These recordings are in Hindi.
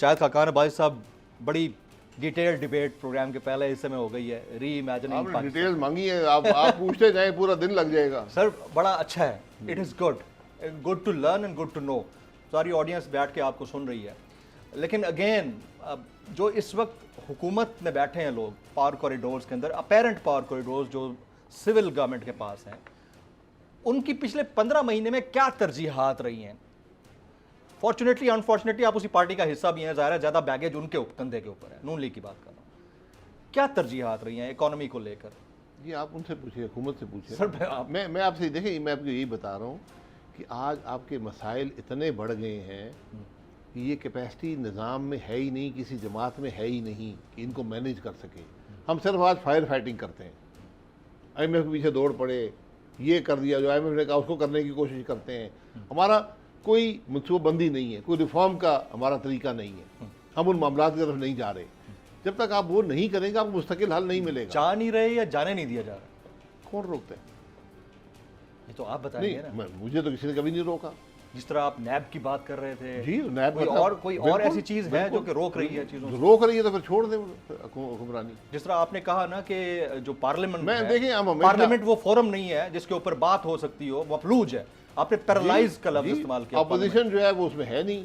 शायद खाकान अब्बासी साहब बड़ी डिटेल डिबेट प्रोग्राम के पहले हिस्से में हो गई है, री इमेजिनिंग आपने डिटेल्स मांगी है, आप पूछते जाए पूरा दिन लग जाएगा। सर बड़ा अच्छा है, it is good to learn and good to know. सारी ऑडियंस बैठ के आपको सुन रही है, लेकिन अगेन जो इस वक्त हुकूमत में बैठे हैं लोग पावर कॉरिडोर्स के अंदर, अपेरेंट पावर कॉरिडोर्स जो सिविल गवर्नमेंट के पास हैं, उनकी पिछले 15 महीने में क्या तरजीहात रही हैं? फॉर्चुनेटली अनफॉर्चुनेटली आप उसी पार्टी का हिस्सा भी हैं, ज़ाहिर है ज़्यादा बैगेज उनके कंधे के ऊपर है, नून लीग की बात कर रहा हूँ। क्या तरजीहात रही हैं इकोनॉमी को लेकर? ये आप उनसे पूछिए, हुकूमत से पूछिए। सर मैं आपसे देखिए, मैं आपको यही बता रहा हूँ कि आज आपके मसाइल इतने बढ़ गए हैं कि ये कैपेसिटी निज़ाम में है ही नहीं, किसी जमात में है ही नहीं कि इनको मैनेज कर सके। हम सिर्फ आज फायर फाइटिंग करते हैं, IMF के पीछे दौड़ पड़े, ये कर दिया जो IMF ने कहा उसको करने की कोशिश करते हैं। हमारा कोई मनसूबाबंदी नहीं है, कोई रिफॉर्म का हमारा तरीका नहीं है, हम उन मामलों की तरफ नहीं जा रहे। जब तक आप वो नहीं करेंगे आपको मुस्तकिल हल नहीं मिलेगा। जा नहीं रहे या जाने नहीं दिया जा रहा? कौन रोकता है? ये तो आप बताइए ना। मुझे तो किसी ने कभी नहीं रोका। जिस तरह आप नैब की बात कर रहे थे, जी नैब कोई और ऐसी चीज है जो कि रोक रही है चीजों से? रोक रही है तो फिर छोड़ दे हुक्मरानी। जिस तरह आपने कहा ना कि जो पार्लियामेंट मैं देखिए पार्लियामेंट वो फोरम नहीं है जिसके ऊपर बात हो सकती हो, वो मफलूज है। आपने पैरालाइज का लफ्ज इस्तेमाल किया। अपोजिशन जो है वो उसमें है नहीं,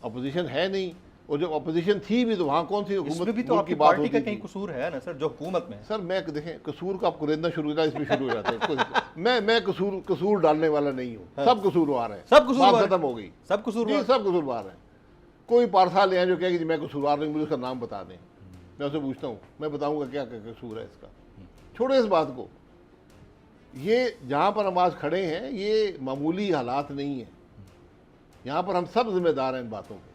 अपोजिशन है नहीं, और जब अपोजिशन थी भी तो वहाँ कौन सी हुकूमत भी तो आपकी पार्टी का कहीं कसूर है ना सर, जो हुकूमत में? सर मैं देखें कसूर का आप कुरेदना शुरू किया, इसमें शुरू हो जाते हैं। मैं कसूर डालने वाला नहीं हूँ। सब कसूरवार है, सब कसूरवार खत्म हो गई। सब कसूरवार, सब कसूरवार है। कोई पारसा ले आए जो कहेगी मैं कसूरवार नहीं, मुझे उसका नाम बता दें। मैं उससे पूछता हूँ, मैं बताऊँगा क्या कसूर है इसका। छोड़े इस बात को। ये जहाँ पर हम आज खड़े हैं ये मामूली हालात नहीं है, यहाँ पर हम सब जिम्मेदार हैं इन बातों के,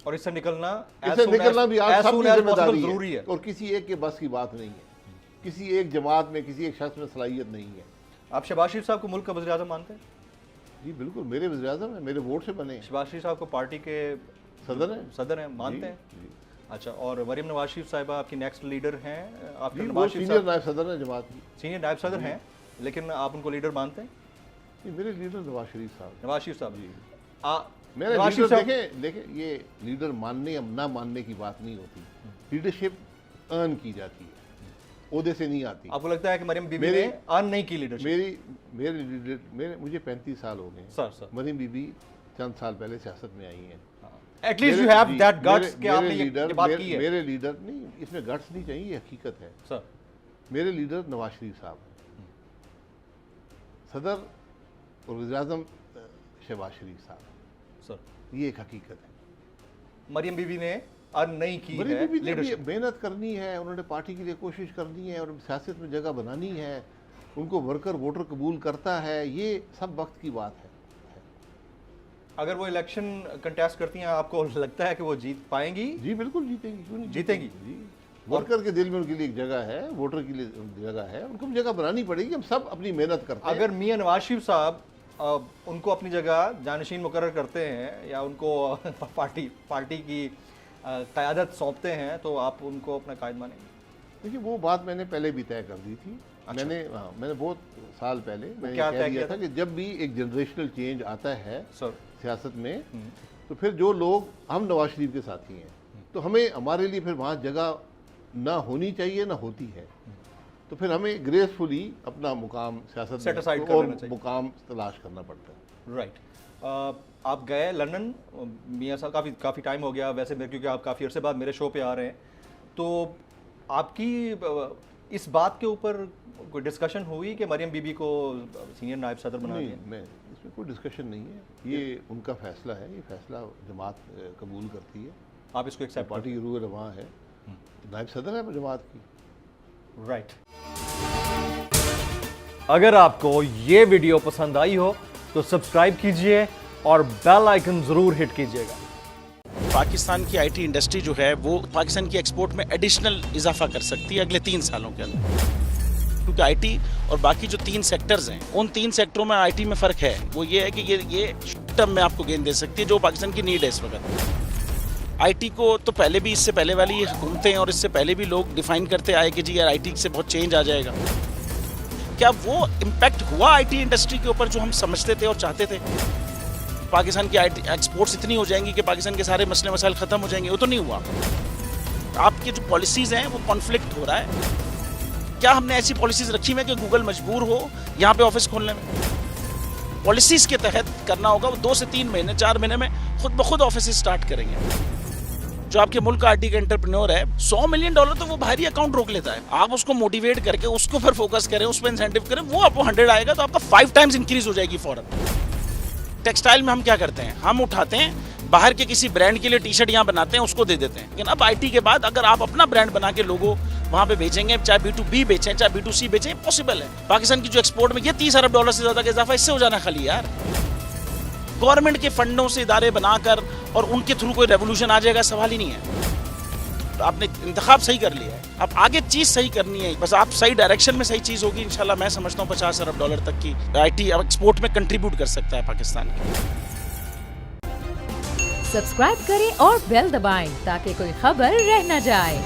और इससे निकलना भी आज सब जिम्मेदारी जरूरी है। और किसी एक के बस की बात नहीं है, किसी एक जमात में किसी एक शख्स में सलाहियत नहीं है। आप शहबाज शरीफ साहब को मुल्क का वज़ीर आज़म मानते हैं? जी बिल्कुल, मेरे वज़ीर आज़म है, मेरे वोट से बने। शहबाज शरीफ साहब को पार्टी के सदर हैं, मानते हैं? अच्छा, और मरीम नवाज शरीफ साहिबा आपकी नेक्स्ट लीडर हैं? आपके सीनियर नायब सदर हैं जमात की, सीनियर नायब सदर हैं, लेकिन आप उनको लीडर मानते हैं? मेरे लीडर नवाज शरीफ साहब। नवाज शरीफ साहब जी मेरे लीडर देखें, ये लीडर मानने या ना मानने की बात नहीं होती। लीडरशिप अर्न की जाती है, ओहदे से नहीं आती। आपको लगता है कि मरीम बीबी ने अर्न नहीं की लीडरशिप? मुझे 35 साल हो गए सर। मरीम बीबी चंद साल पहले सियासत में आई हैं। At least you have that guts कि आपने ये बात की है। मेरे लीडर नहीं, इसमें गट्स नहीं चाहिए, ये हकीकत है सर। मेरे लीडर नवाज शरीफ साहब हैं, सदर और वज़ीर-ए-आज़म शहबाज शरीफ साहब सर, ये एक हकीकत है। मरियम बीबी ने अर्न नहीं की है, लीडरशिप मेहनत करनी है, उन्होंने पार्टी के लिए कोशिश करनी है और सियासत में जगह बनानी है, उनको वर्कर वोटर कबूल करता है, ये सब वक्त की बात है। अगर वो इलेक्शन कंटेस्ट करती हैं, आपको लगता है कि वो जीत पाएंगी? जी बिल्कुल जीतेंगी, क्यों नहीं जीतेंगी? जी, वर्कर के दिल में उनके लिए एक जगह है, वोटर के लिए जगह है, उनको जगह बनानी पड़ेगी। हम सब अपनी मेहनत करते हैं। अगर मियां नवाज शरीफ साहब उनको अपनी जगह जानशीन मुकर्रर करते हैं या उनको पार्टी की क़यादत सौंपते हैं, तो आप उनको अपना कायद मानेंगे? देखिए वो बात मैंने पहले भी तय कर दी थी। अच्छा। मैंने बहुत साल पहले मैंने कह दिया था कि जब भी एक जनरेशनल चेंज आता है सियासत में, तो फिर जो लोग, हम नवाज शरीफ के साथी हैं, तो हमें हमारे लिए फिर वहाँ जगह ना होनी चाहिए ना होती है, तो फिर हमें ग्रेसफुली अपना मुकाम सियासत में और मुकाम तलाश करना पड़ता है। राइट। आप गए लंदन, मियां साहब काफ़ी टाइम हो गया वैसे क्योंकि आप काफ़ी अर्से बाद मेरे शो पे आ रहे हैं, तो आपकी इस बात के ऊपर कोई डिस्कशन हुई कि मरियम बीबी को सीनियर नायब सदर बना दिया? नहीं, इसमें कोई डिस्कशन नहीं है, ये उनका फैसला है, ये फैसला जमात कबूल करती है। आप इसको एक्सेप्ट? पार्टी की रूह रवां है, नायब सदर है जमात की। राइट। अगर आपको ये वीडियो पसंद आई हो तो सब्सक्राइब कीजिए और बेल आइकन जरूर हिट कीजिएगा। पाकिस्तान की आईटी इंडस्ट्री जो है वो पाकिस्तान की एक्सपोर्ट में एडिशनल इजाफा कर सकती है अगले 3 सालों के अंदर, क्योंकि आईटी और बाकी जो 3 सेक्टर्स हैं, उन 3 सेक्टरों में आईटी में फ़र्क है। वो ये है कि ये शॉर्ट टर्म में आपको गेन दे सकती है, जो पाकिस्तान की नीड है इस वक्त। आईटी को तो पहले भी, इससे पहले वाली हुकूमतें और इससे पहले भी लोग डिफाइन करते आए कि जी यार आईटी से बहुत चेंज आ जाएगा। क्या वो इम्पैक्ट हुआ आईटी इंडस्ट्री के ऊपर जो हम समझते थे और चाहते थे? पाकिस्तान की आईटी एक्सपोर्ट्स इतनी हो जाएंगी कि पाकिस्तान के सारे मसले मसाइल खत्म हो जाएंगे, वो तो नहीं हुआ। आपकी जो पॉलिसीज हैं वो कॉन्फ्लिक्ट हो रहा है। क्या हमने ऐसी पॉलिसीज रखी हुई है कि गूगल मजबूर हो यहाँ पे ऑफिस खोलने में? पॉलिसीज के तहत करना होगा। वो 2 से 3 महीने 4 महीने में खुद ब खुद ऑफिस स्टार्ट करेंगे। जो आपके मुल्क का आईटी का एंटरप्रेन्योर है, $100 मिलियन तो वो बाहरी अकाउंट रोक लेता है। आप उसको मोटिवेट करके उसको फिर फोकस करें, उस पर इंसेंटिव करें, वो आपको 100 आएगा तो आपका 5 टाइम्स इंक्रीज हो जाएगी फौरन। टेक्सटाइल में हम क्या करते हैं, हम उठाते हैं बाहर के किसी ब्रांड के लिए टी शर्ट यहाँ बनाते हैं, उसको दे देते हैं। लेकिन अब आईटी के बाद अगर आप अपना ब्रांड बना के लोगो वहाँ पे बेचेंगे, चाहे B2B बेचें चाहे B2C बेचें, पॉसिबल है। पाकिस्तान की जो एक्सपोर्ट में ये $30 अरब से ज्यादा का इजाफा इससे हो जाना खाली यार। गवर्नमेंट के फंडों से इदारे बनाकर और उनके थ्रू कोई रेवोल्यूशन आ जाएगा, सवाल ही नहीं है। तो आपने इंतखाब सही कर लिया है, अब आगे चीज सही करनी है, बस आप सही डायरेक्शन में सही चीज होगी इंशाल्लाह। मैं समझता हूँ $50 अरब तक की आईटी एक्सपोर्ट में कंट्रीब्यूट कर सकता है पाकिस्तान। सब्सक्राइब करें और बेल दबाएं ताकि कोई खबर रह न जाए।